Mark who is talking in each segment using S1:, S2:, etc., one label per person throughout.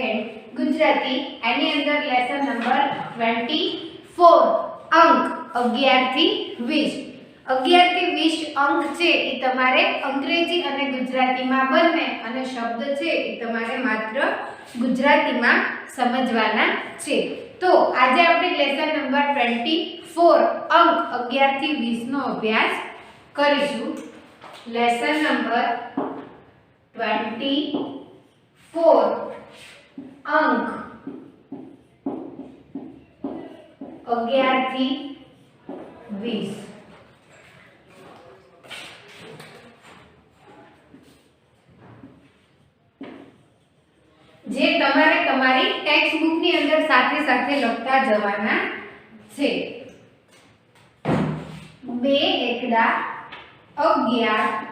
S1: And Gujarati એની અંદર lesson number 24 અંક 11 થી 20 11 થી 20 અંક છે એ તમારે અંગ્રેજી અને ગુજરાતીમાં બંને અને શબ્દ છે એ તમારે માત્ર ગુજરાતીમાં સમજવાના છે। તો આજે આપણે લેસન નંબર 24 અંક 11 થી 20 નો અભ્યાસ કરીશું। લેસન નંબર 24 अंक 11 થી 20 જે તમારે તમારી ટેક્સ્ટ બુક ની અંદર સાથે સાથે લખતા જવાના છે। 2 એકડા 11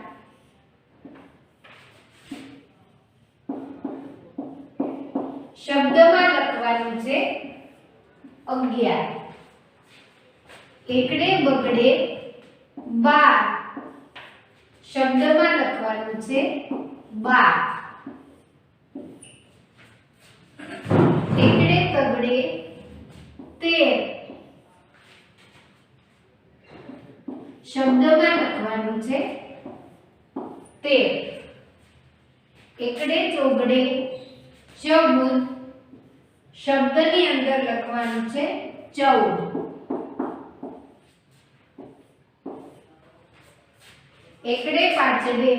S1: શબ્દમાં લખવાનું છે 11 એકડે બગડે 12 શબ્દમાં લખવાનું છે 12 એકડે તગડે 13 શબ્દમાં લખવાનું છે 13 એકડે ચોગડે 14 શબ્દની અંદર લખવાનું છે 14 એકડે પાછડે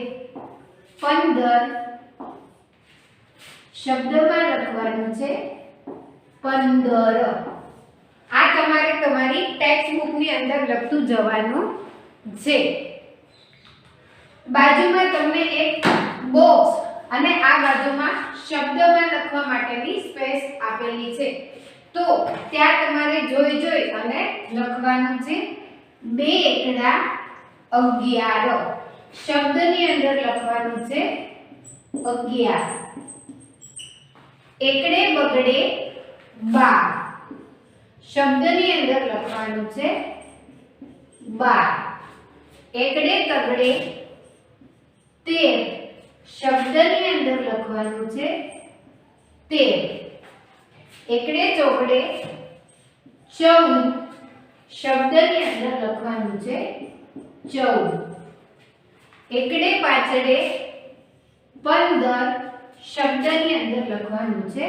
S1: 15 શબ્દમાં લખવાનું છે 15 આ તમારે તમારી ટેક્સ્ટ બુક ની અંદર લખતું જવાનું છે। બાજુમાં તમને એક બોક્સ અને આ બાજુમાં શબ્દમાં લખવા માટેની સ્પેસ આપેલી છે। તો ત્યાં તમારે જોઈ અને લખવાનું છે 2 એકડા 11 શબ્દની અંદર લખવાનું છે 11 એકડે બગડે 12 શબ્દની અંદર લખવાનું છે 12 એકડે તગડે 13 શબ્દની અંદર લખવાનું છે 13 એકડે ચોગડે 14 શબ્દની અંદર લખવાનું છે 14 એકડે પાછડે 15 શબ્દની અંદર લખવાનું છે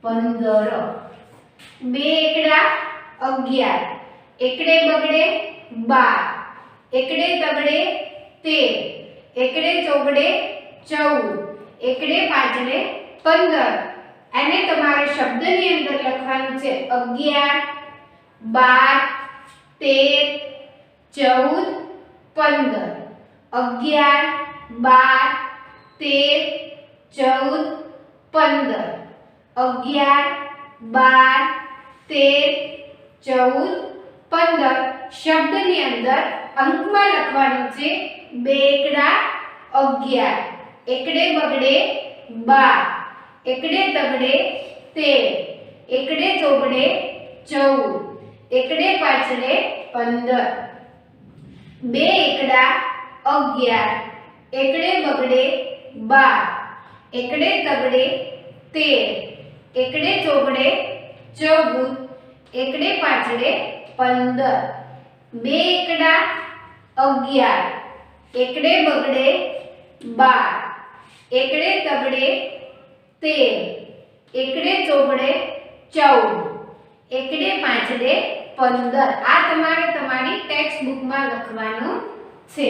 S1: 15 2 એકડા 11 એકડે બગડે 12 એકડે તગડે 13 એકડે ચોગડે 14 એકડે પાછડે 15 અને તમારે શબ્દની અંદર લખવાનું છે 11 12 13 14 15 11 12 13 14 11 12 13 14 15 શબ્દની અંદર અંકમાં લખવાનું છે 2 એકડા 11 એકડે બગડે 12 એકડે તગડે 13 એકડે ચોગડે 14 એકડે પાછડે 15 2 એકડા 11 એકડે બગડે 12 એકડે તગડે 13 એકડે ચોગડે 14 એકડે પાછડે 15 2 એકડા 11 એકડે બગડે 12 એકડે તગડે 13 એકડે ચોગડે 14 એકડે પાછડે 15 આ તમારે તમારી ટેક્સ્ટ બુકમાં લખવાનું છે।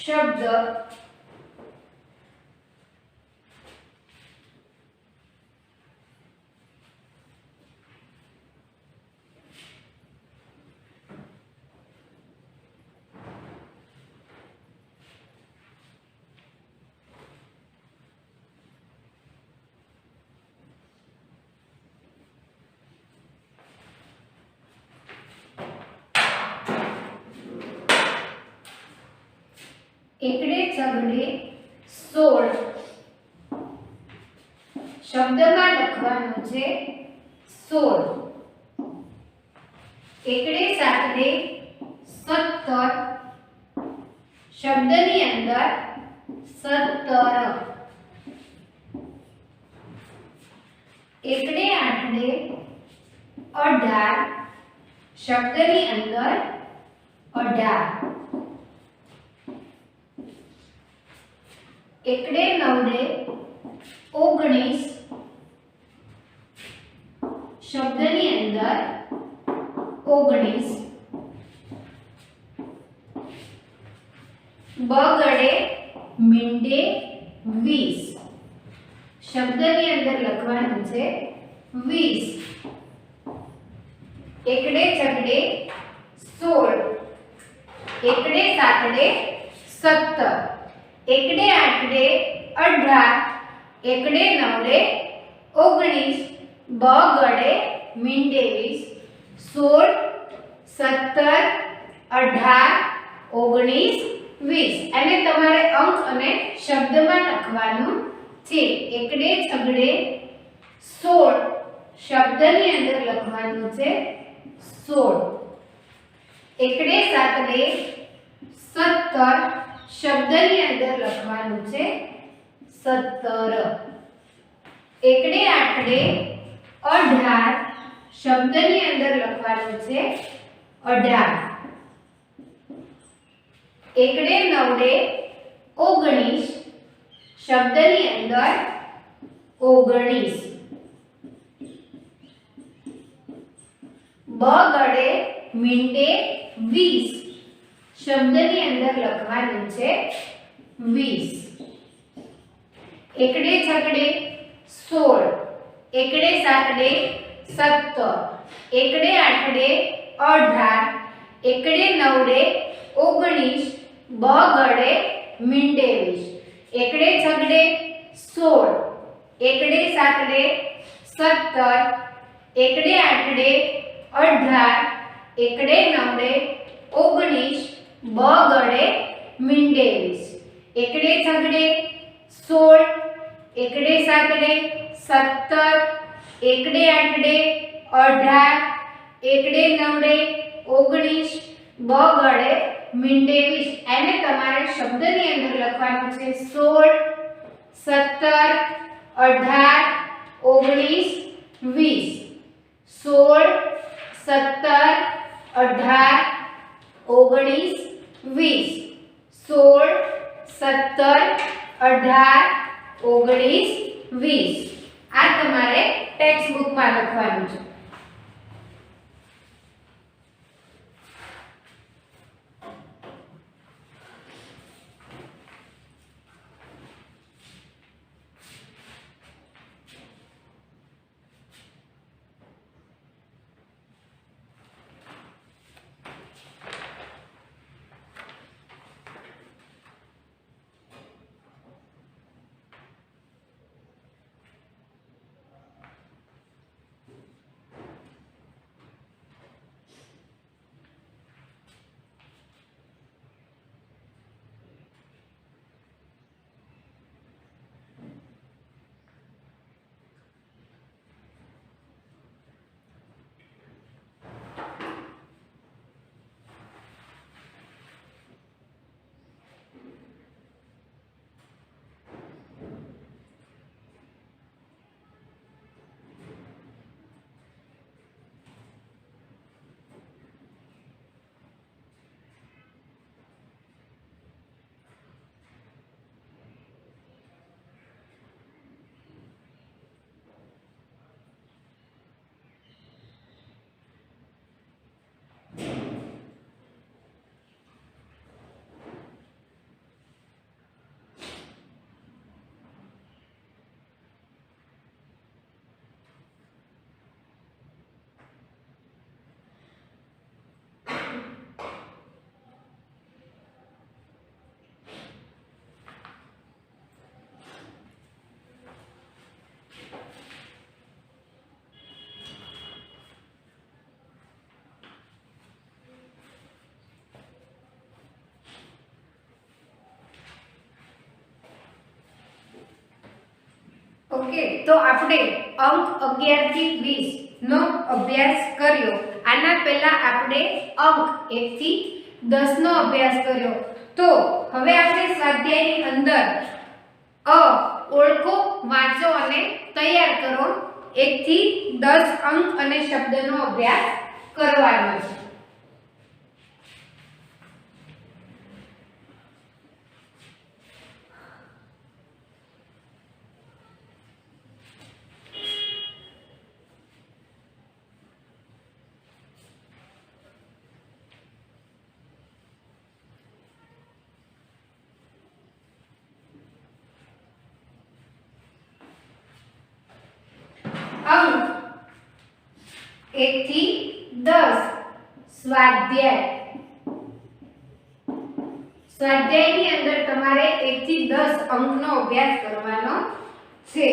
S1: શબ્દ એકડે છગડે 16 શબ્દમાં લખવાનું છે 16 એકડે સાતડે 17 શબ્દની અંદર 17 એકડે આઠડે 18 શબ્દની અંદર 18 એકડે નવડે 19 શબ્દની અંદર 19 બગડે મીંડે 20 શબ્દની અંદર લખવાનું છે 20 એકડે છગડે 16 એકડે સાતડે 17 એકડે આઠડે 18 એકડે નવડે 19 બગડે મીંડે 20 16 17 18 19 20 અને તમારે અંક અને શબ્દમાં લખવાનું છે એકડે છગડે 16 શબ્દની અંદર લખવાનું છે 16 એકડે સાતડે 17 શબ્દની અંદર લખવાનું છે 17 એકડે આઠડે 18 શબ્દની અંદર લખવાનું છે 18 એકડે નવડે 19 શબ્દની અંદર 19 બગડે મીંડે 20 શબ્દની અંદર લખવાનું છે 20 એકડે છગડે 16 એકડે સાતડે 17 એકડે આઠડે 18 એકડે નવડે 19 બગડે મીંડે 20 એકડે છગડે 16 એકડે સાતડે 17 એકડે આઠડે 18 એકડે નવડે 19 બગડે મીંડે 20 એકડે છગડે 16 એકડે સાતડે 17 એકડે આઠડે 18 એકડે નવડે 19 બગડે મીંડે 20 એને તમારે શબ્દની અંદર લખવાનું છે 16 17 18 19 20 16 17 18 19 20 16 17 18 19 20 આ તમારે ટેક્સ્ટ બુકમાં લખવાનું છે ઓકે, તો આપણે અંક 11 થી 20 નો અભ્યાસ કર્યો. આના પહેલા આપણે અંક 1 થી 10 નો અભ્યાસ કર્યો. તો હવે આપણે સ્વાધ્યાયની અંદર ઓળખો, વાંચો અને તૈયાર કરો. 1 થી 10 અંક અને શબ્દનો અભ્યાસ કરવાનો છે. અંક 1 થી 10 સ્વાધ્યાય. સ્વાધ્યાયની અંદર તમારે 1 થી 10 અંકનો અભ્યાસ કરવાનો છે.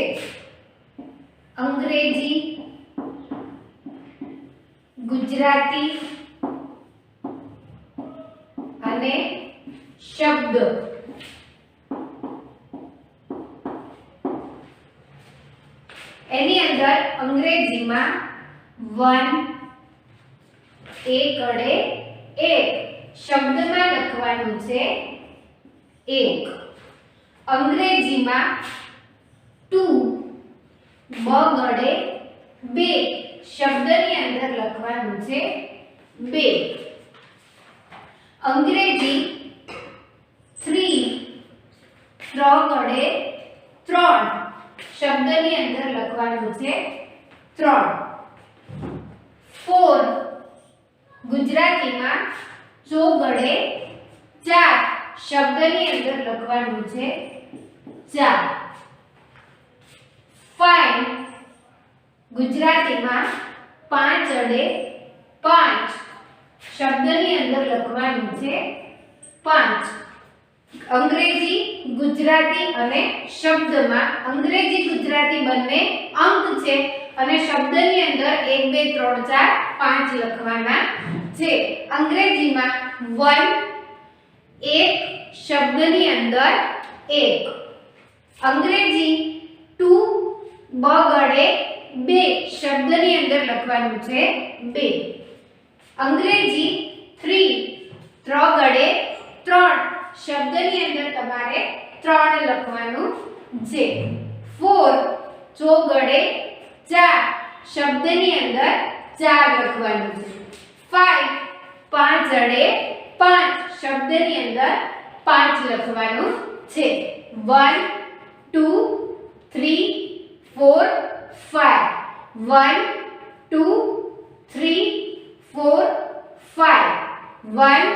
S1: અંગ્રેજી, ગુજરાતી અને શબ્દ. એની અંદર અંગ્રેજીમાં 1 એક અડે એક શબ્દમાં લખવાનું છે 1. અંગ્રેજીમાં 2 બગડે 2 શબ્દની અંદર લખવાનું છે 2. અંગ્રેજી 3 ત્રગડે 3 શબ્દની અંદર લખવાનું છે 3. 4 ગુજરાતીમાં ચોગડે 4 શબ્દની અંદર લખવાનું છે 4. 5 ગુજરાતીમાં 5 અડે 5 શબ્દની અંદર લખવાનું છે 5. અંગ્રેજી, ગુજરાતી અને શબ્દમાં અંગ્રેજી ગુજરાતી બંને અંક છે અને શબ્દની અંદર 1 2 3 4 5 લખવાના છે. અંગ્રેજીમાં 1 એક શબ્દની અંદર 1. અંગ્રેજી 2 બગડે 2 શબ્દની અંદર લખવાનું છે 2. અંગ્રેજી 3 ત્રગડે 3 શબ્દની અંદર તમારે 3 લખવાનું છે. 4 ચોગડે 4 શબ્દની અંદર 4 લખવાનું છે. 5 પાંચ અડે 5 શબ્દની અંદર 5 લખવાનું છે. 1 2 3 4 5 1 2 3 4 5 1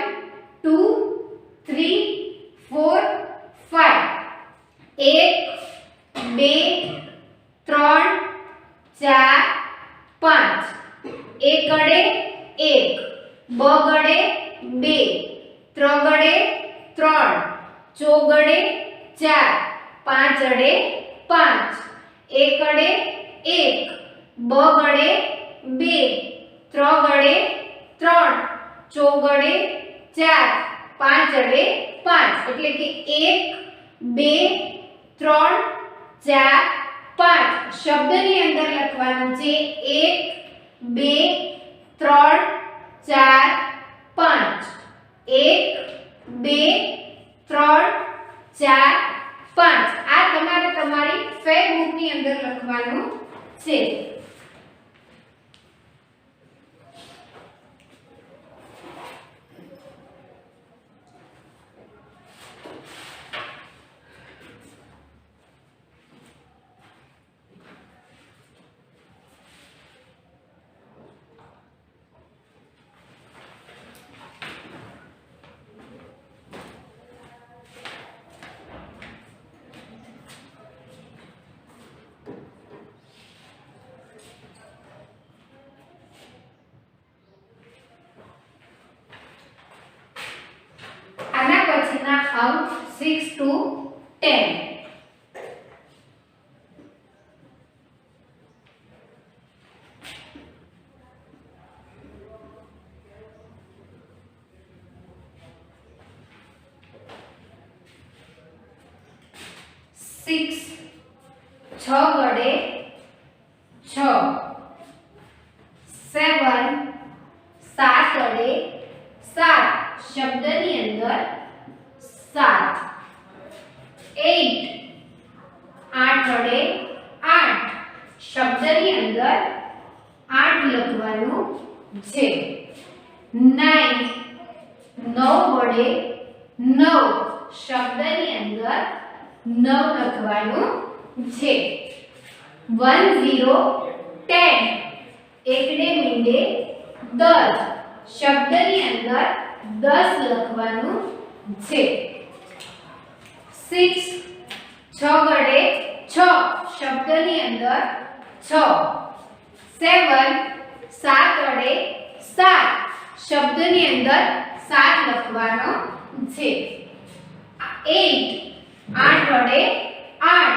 S1: 2 3 4 5 1 2 3 4 5 એકડે 1 બગડે 2 ત્રગડે 3 ચોગડે 4 પાંચડે 5 એકડે 1 બગડે 2 ત્રગડે 3 ચોગડે 4 પાંચડે 5 એટલે કે 1 2 3 4 5 શબ્દની અંદર લખવાનું છે 1 2 3 4 5 1 2 3 4 5 આ તમારે તમારી ફેરબુક ની અંદર લખવાનું છે. અંક 6 to 10. Six, 6 લખવાનું છે. 9 9 વડે 9 શબ્દની અંદર 9 લખવાનું છે. 10 10 એકડે મીંડે 10 શબ્દની અંદર 10 લખવાનું છે. 6 6 વડે 6 શબ્દની અંદર 6. 7 7 વડે 7 શબ્દની અંદર 7 લખવાનો છે. 8 8 વડે 8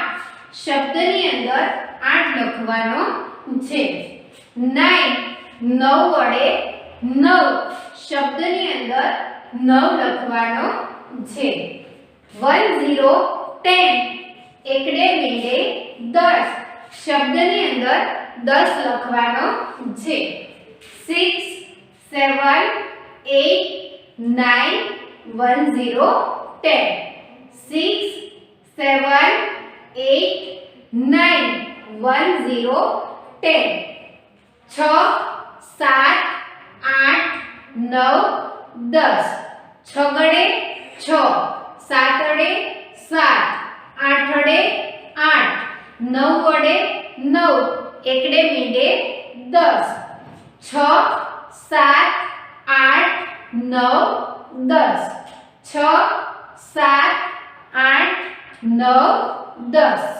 S1: શબ્દની અંદર 8 લખવાનો છે. 9 9 વડે 9 શબ્દની અંદર 9 લખવાનો છે. 10 10 એકડે મીંડે 10 શબ્દની અંદર 10 લખવાનો છે. 6 7 8 9 10 10 6 7 8 9 10 10 6 7 8 9 10 6 ગડે 6 7 વડે 7 8 વડે 8 9 વડે 9 એકડે મીંડે 10 6 7 8 9 10 6 7 8 9 10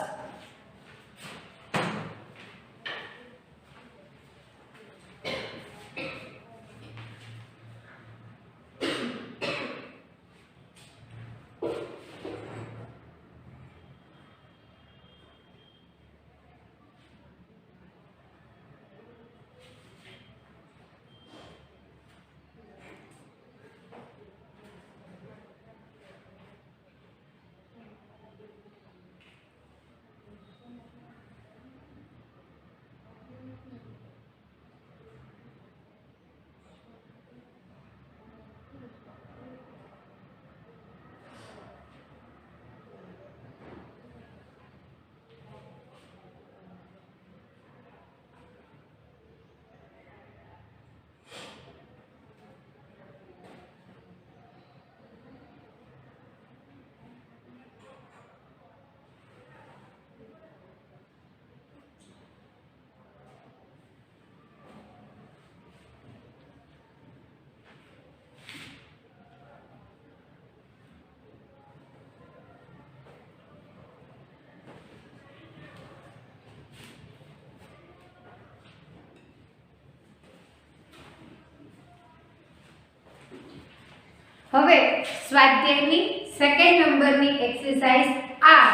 S1: હવે સ્વાધ્યાયની સેકન્ડ નંબરની એક્સરસાઇઝ આ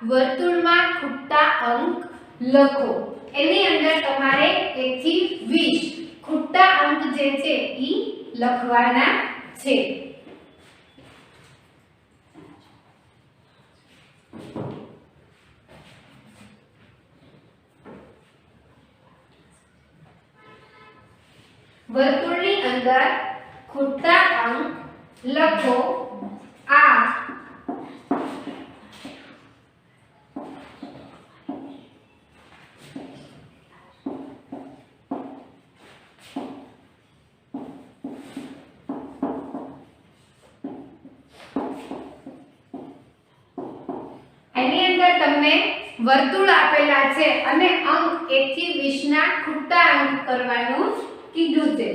S1: વર્તુળમાં ખૂટતા અંક લખો. એની અંદર તમારે 1 થી 20 ખૂટતા અંક જે છે ઈ લખવાના છે. વર્તુળની અંદર ખૂટતા અંક લખો. આ એની અંદર તમને વર્તુળ આપેલા છે અને અંક 1 થી 20 ના ખૂટતા અંક કરવાનું કીધું છે.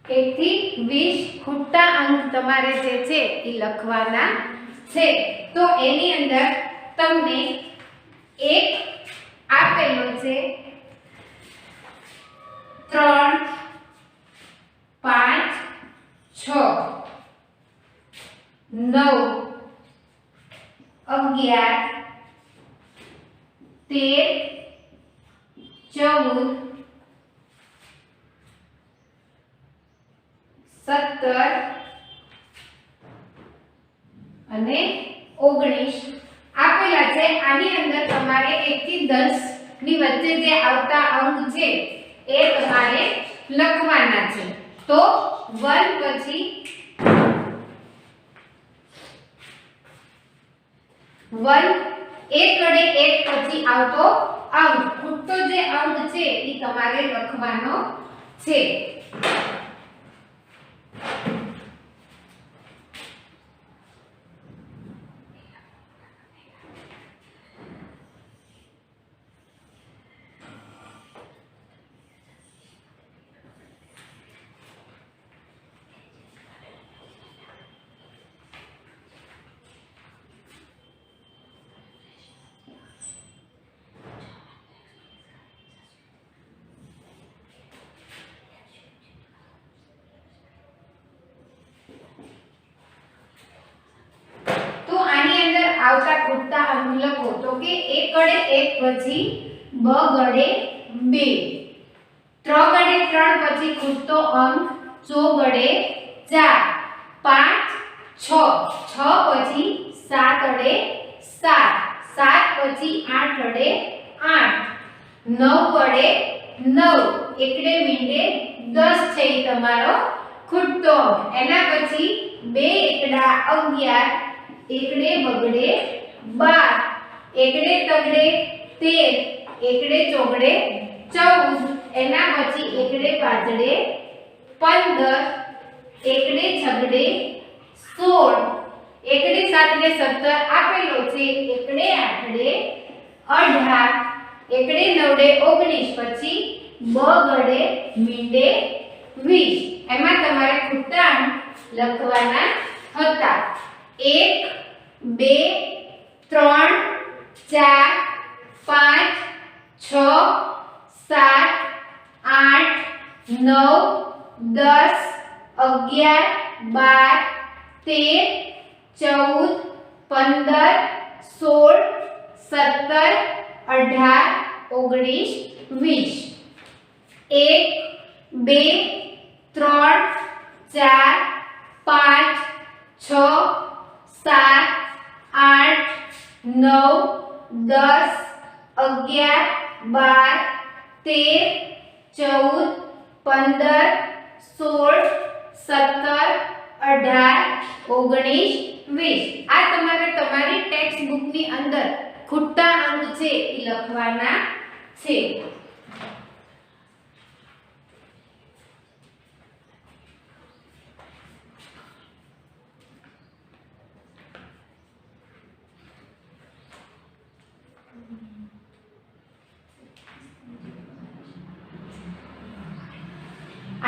S1: एक थी 20 ખૂટતા અંક તમારે જે છે એ લખવાના છે. તો એની અંદર તમને એક આપેલો છે 3 11 13 14 17 અને 19 આપેલા છે। આની અંદર તમારે 1 થી 10 ની વચ્ચે જે આવતા અંક છે એ તમારે લખવાના છે। તો 1 પછી 1 એક વડે 1 પછી આવતો અંક ખૂટતો જે અંક છે એ તમારે લખવાનો છે। આવતા ખૂટતા અંક લખો। તો કે 1 વડે 1 પછી 2 વડે 2 3 વડે 3 પછી ખૂટતો અંક 4 વડે 4 5 6 6 પછી 7 વડે 7 7 પછી 8 વડે 8 9 વડે 9 એકડે મીંડે 10 છે ઈ તમારો ખૂટતો અંક। એના પછી 2 એકડા 11 એકડે બગડે 12 એકડે તગડે 13 એકડે ચોગડે 14 એના પછી એકડે પાછડે 15 એકડે છગડે 16 એકડે સાતડે 17 આપેલો છે। એકડે આઠડે 18 એકડે નવડે 19 પછી બગડે મીંડે 20 એમાં તમારે ખૂટતા અંક લખવાના હતા। 1 2 3 4 5 6 7 8 9 10 11 12 13 14 15 16 17 18 19 20 1 2 3 4 5 6 7 8 9 10 11 12 13 14 15 16 17 18 19 20 આ તમારે તમારી ટેક્સ્ટ બુક ની અંદર ખૂટતા અંક છે એ લખવાના છે।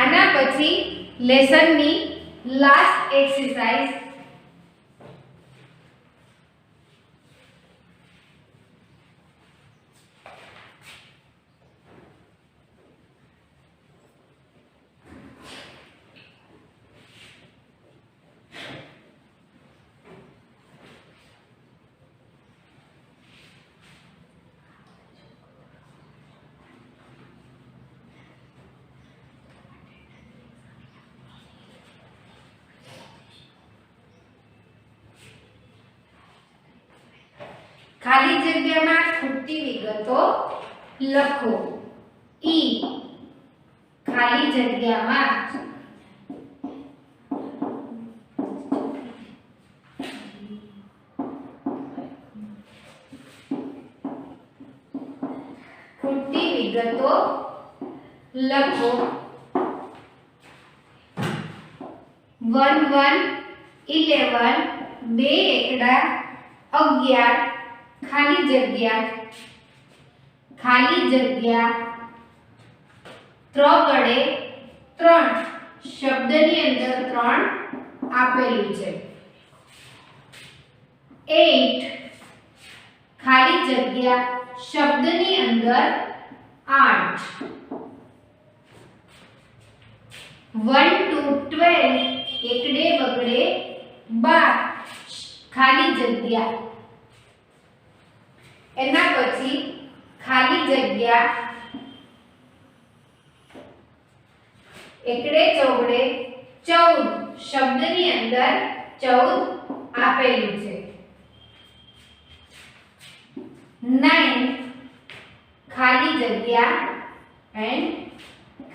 S1: આના પછી લેસન ની લાસ્ટ એક્સરસાઇઝ ખાલી જગ્યામાં ખૂટતી વિગતો લખો। ઈ ખાલી જગ્યામાં ખૂટતી વિગતો લખો। 1 1 11 2 એકડા 11 ખાલી જગ્યા 3 વડે 3 શબ્દની અંદર 3 આપેલું છે। 8 ખાલી જગ્યા શબ્દની અંદર 8 1 to 12 એકડે બગડે 12 ખાલી જગ્યા એના પછી ખાલી જગ્યા એકડે ચોગડે 14 શબ્દની અંદર 14 આપેલું છે. 9 ખાલી જગ્યા એન્ડ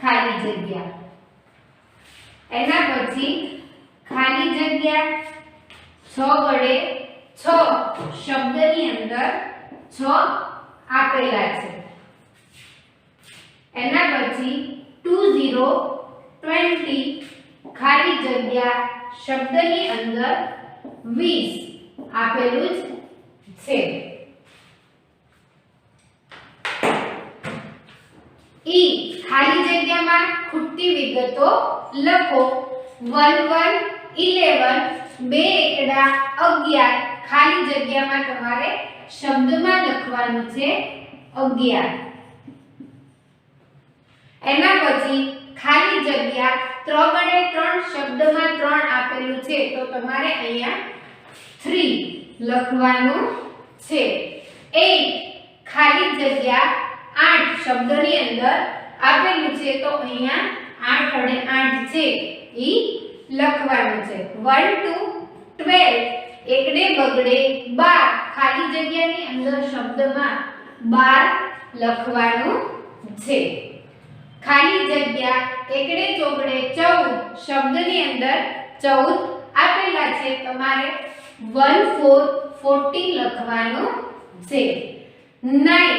S1: ખાલી જગ્યા. એના પછી ખાલી જગ્યા 6 વડે 6 શબ્દની અંદર 6 આપેલા છે. એના પછી 20 20 ખાલી જગ્યા શબ્દની અંદર 20 આપેલું છે. ઈ ખાલી જગ્યામાં ખૂટતી વિગતો લખો. 1 1 11 2 એકડા 11 ખાલી જગ્યામાં તમારે શબ્દમાં લખવાનું છે 11. એના પછી ખાલી જગ્યા 3 વડે 3 શબ્દમાં 3 આપેલું છે તો તમારે અહીંયા 3 લખવાનું છે. 8 ખાલી જગ્યા 8 શબ્દની અંદર આપેલું છે તો અહીંયા 8 વડે 8 છે ઈ લખવાનું છે. 1 to 12 એકડે બગડે 12 ખાલી જગ્યાની અંદર શબ્દમાં 12 લખવાનું છે. ખાલી જગ્યા એકડે ચોગડે 14 શબ્દની અંદર 14 આપેલા છે તમારે 1 4 14 લખવાનું છે. 9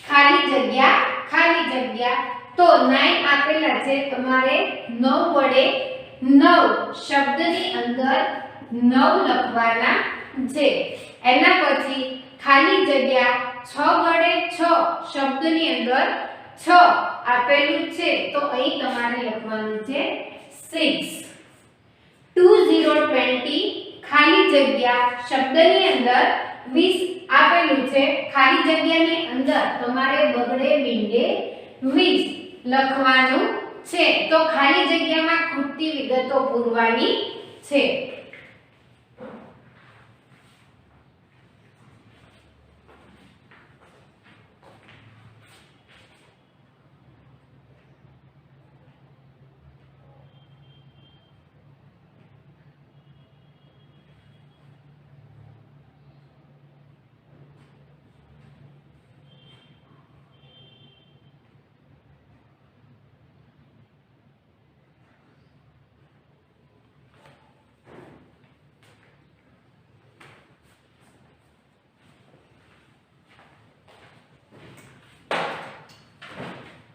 S1: ખાલી જગ્યા તો 9 આપેલા છે તમારે 9 વડે 9 શબ્દની અંદર 9 લખવાના છે. એના પછી ખાલી જગ્યા 6 વડે 6 શબ્દની અંદર 6 આપેલું છે તો અહીં તમારે લખવાનું છે 6. 20 20 ખાલી જગ્યા શબ્દની અંદર 20 આપેલું છે. ખાલી જગ્યાની અંદર તમારે બગડે મીંડે 20 લખવાનું છે. તો ખાલી જગ્યામાં ખૂટતી વિગતો પૂરવાની છે.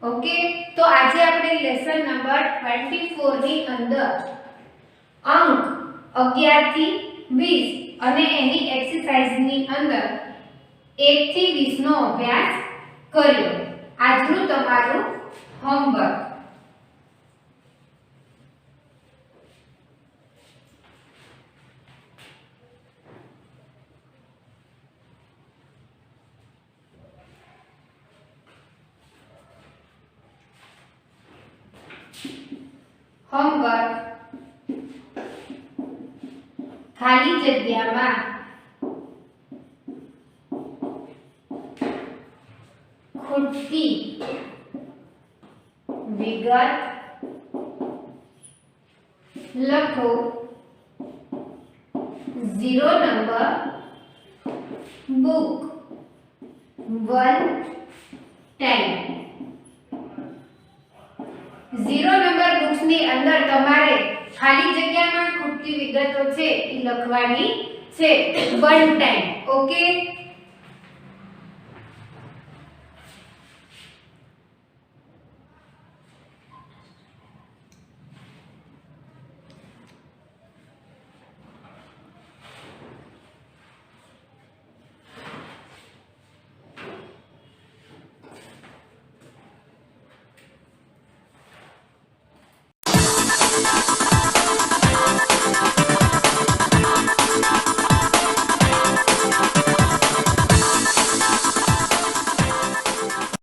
S1: ઓકે, તો આજે આપણે લેસન નંબર 24 ની અંદર અંક 11 થી 20 અને એની એક્સરસાઇઝ ની અંદર 1 થી 20 નો અભ્યાસ કર્યો. આજનું તમારું હોમવર્ક. હોમવર્ક ખાલી જગ્યામાં ખૂટતી વિગત લખો. 0 નંબર બુક 1 10. 0 નંબર બુક્સ ની અંદર તમારે ખાલી જગ્યામાં ખૂટતી વિગતો છે એ લખવાની છે 1 ટાઈમ. ઓકે.